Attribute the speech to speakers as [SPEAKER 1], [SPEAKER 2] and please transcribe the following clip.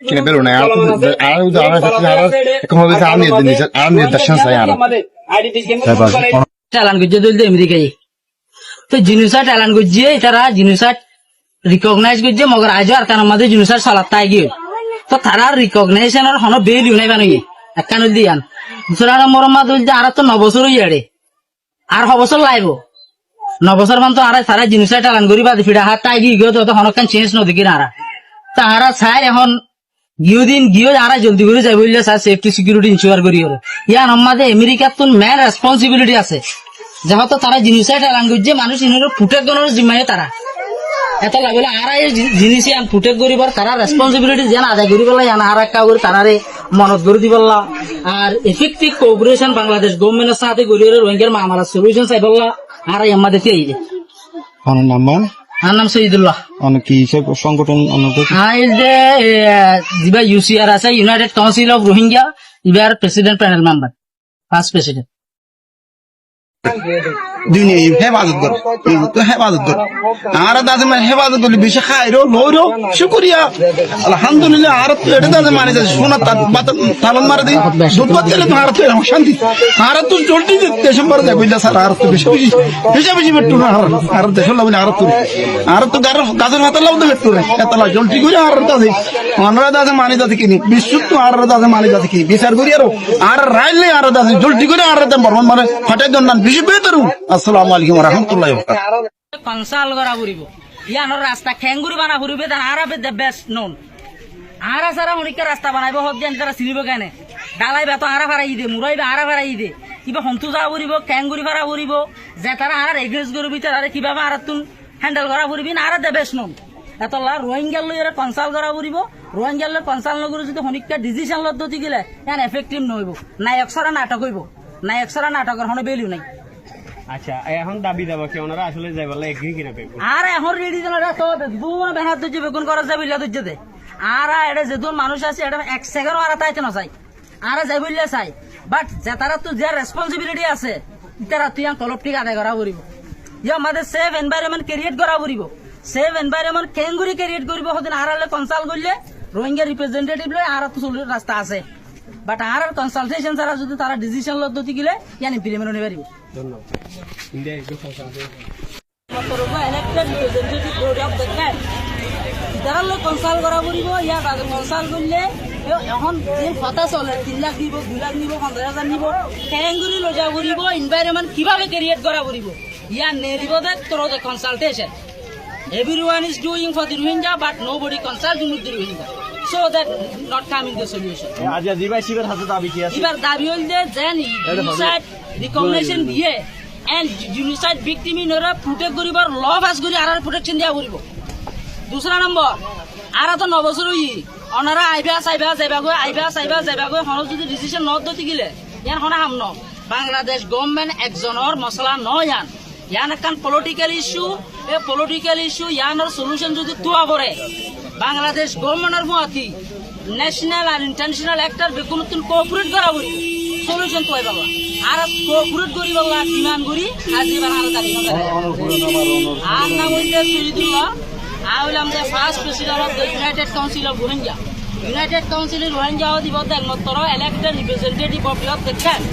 [SPEAKER 1] Kina belo na নির্দেশন চাই আর
[SPEAKER 2] চালান করছে দল আমেরিকায় তো জিনিসাট চালান করছে তারা জিনিসাট রিকগনাইজ করছে মগর আজ আর কারণ আমাদের জিনিসাট সালাত তাই গিয়ে তো তারা রিকগনাইজেশনের হন বেল নাই বানাই একখান দিয়ান দুসরা নম্বর মা দল আর তো 9 বছর হইয়াড়ে আর 6 বছর লাইব 9 বছর মান তো আর সারা জিনিসাট চালান করি বাদ ফিডা হাত তাই গিয়ে তো হনকান চেঞ্জ নদী কিনারা তাহারা চাই এখন গিয়ে আরা জলদি করে যাই বললে স্যার সেফটি সিকিউরিটি ইনশিওর করি ইয়ান আমাদের আমেরিকার তো মেন রেসপন্সিবিলিটি আছে যেহেতু তারা জিনিসটা এলান করছে মানুষ ইনের ফুটেক গণের জিম্মায় তারা এত লাগলে আর এই জিনিস ফুটেক করিবার তারা রেসপন্সিবিলিটি যেন আদায় করি পেলা ইয়ান আর একটা করে তারারে মনত করে দি পারলা আর এফেক্টিভ কোঅপারেশন বাংলাদেশ গভর্নমেন্টের সাথে গড়িয়ে রোহিঙ্গার মামলার সলিউশন চাই পারলা আর আমাদের এই যে
[SPEAKER 1] নাম
[SPEAKER 2] আমার নাম শহীদুল্লাহ
[SPEAKER 1] কি সংগঠন
[SPEAKER 2] যিবা ইউসিআর আছে ইউনাইটেড কাউন্সিল অফ রোহিঙ্গা ইবার president panel member first president
[SPEAKER 1] দুনিয়া হেফাজত করে হেফাজত করে আর দাদা মানে হেফাজত করলে বেশি খাইরো লইরো শুকরিয়া আলহামদুলিল্লাহ আর তো এটা দাদা মানে শোনা তালন মারে দিই দুধবাদ গেলে তো আর তো শান্তি আর তো জলদি ডিসেম্বর যাবে বুঝলা স্যার আর তো বেশি বেশি বেট্টু না আর দেশ লাগবে আর তো গাছের হাতে লাগবে বেট্টু রে এতলা জলদি করে আর দাদা আমরা দাদা মানে দাদা কিনি বিশুদ্ধ আর দাদা মানে দাদা কি বিচার করি আর রাইলে আর দাদা জলদি করে আর বর্মন মানে ফাটাই দন বেশি বেতরু আসসালামু আলাইকুম ওয়া রাহমাতুল্লাহি ওয়া বারাকাতুহু
[SPEAKER 2] কনসাল করা ফুরিব ইয়ানোর রাস্তা খেঙ্গুরি বানা ফুরিবে তার আর দ্য বেস্ট নোন আর সারা মনিকা রাস্তা বানাইব হব যেন তারা চিনিব কেনে ডালাই বেত আরা ফারাই দে মুরাইবে আরা ফারাই দে কিবা হন্তু যা ফুরিব খেঙ্গুরি ফারা ফুরিব যে তারা আর এগ্রেস করবি তারা কিভাবে আর তুন হ্যান্ডেল করা ফুরিবি না আর দ্য বেস্ট নোন এতলা রোহিঙ্গার লই কনসাল করা ফুরিব রোহিঙ্গার লই কনসাল নগরে যদি হনিকা ডিসিশন লদ্দতি গেলে ইয়ান এফেক্টিভ নহইব নাই একসরা নাটক হইব নাই একসরা নাটকের হনে ভ্যালু নাই
[SPEAKER 3] আচ্ছা এখন দাবি দেব কি ওনারা আসলে যাই বলে এগ্রি কিনা পেপো
[SPEAKER 2] আর এখন রেডি জনরা তো দুন বেহাত দুজে বেগুন করা যাবে ইলা দুজে দে আর এটা যেদুন মানুষ আছে এটা এক সেকেন্ড আর তাইতে না চাই আর যাই বললে চাই বাট যে তারা তো যে রেসপন্সিবিলিটি আছে তারা তুই কলপটিক আদায় করা পড়িব ইয়া আমাদের সেফ এনভায়রনমেন্ট ক্রিয়েট করা পড়িব সেফ এনভায়রনমেন্ট কেঙ্গুরি ক্রিয়েট করিব হদিন আর কনসাল্ট করলে রোহিঙ্গা রিপ্রেজেন্টেটিভ লয় আর তো চলির রাস্তা আছে বাট আর কনসালটেশন ছাড়া যদি তারা ডিসিশন লদ্দতি গেলে ইয়ান ইমপ্লিমেন্ট হতে পারিব
[SPEAKER 3] ধন্যবাদ ইন্ডিয়া একটু
[SPEAKER 2] কনসাল্ট করা পড়িব ইয়ার কনসাল্ট করলে এখন যে কথা চলে 3 লাখ দিব 2 লাখ নিব 50,000 নিব কেঙ্গুরি লৈ যাব পড়িব এনভায়রনমেন্ট কিভাবে ক্রিয়েট করা পড়িব ইয়ার নেরিব দে তোর consultation everyone is doing for the Rohingya but nobody consulting with the Rohingya so that not coming the solution
[SPEAKER 3] আজ জিবাই শিবের হাতে দাবি কি আছে
[SPEAKER 2] এবার দাবি হইলে যেন genocide recognition দিয়ে and genocide victim ইনরা প্রোটেক্ট করিবার ল পাস করি আর প্রোটেকশন দিয়া করিব দুসরা নম্বর আর তো 9 বছর হই অনারা আইবা যাইবা গো হন যদি ডিসিশন ন দতি গিলে ইয়ান হনা হামন বাংলাদেশ গভর্নমেন্ট একজনের মসলা নয়ান ইয়ান কান পলিটিক্যাল ইস্যু এ পলিটিক্যাল ইস্যু ইয়ানোর সলিউশন যদি তুয়া করে বাংলাদেশ গভর্নমেন্টের মুয়াতি ন্যাশনাল আর ইন্টারন্যাশনাল অ্যাক্টর বেকুনতুন কোঅপারেট করা বলি সলিউশন তুই বাবা আর কোঅপারেট করি বাবা ডিমান্ড করি আজ এবার আর দাবি না আর নাম হইছে Shahidullah I am the first president of the United Council of Rohingya. United Council of Rohingya is the elected representative of the camp.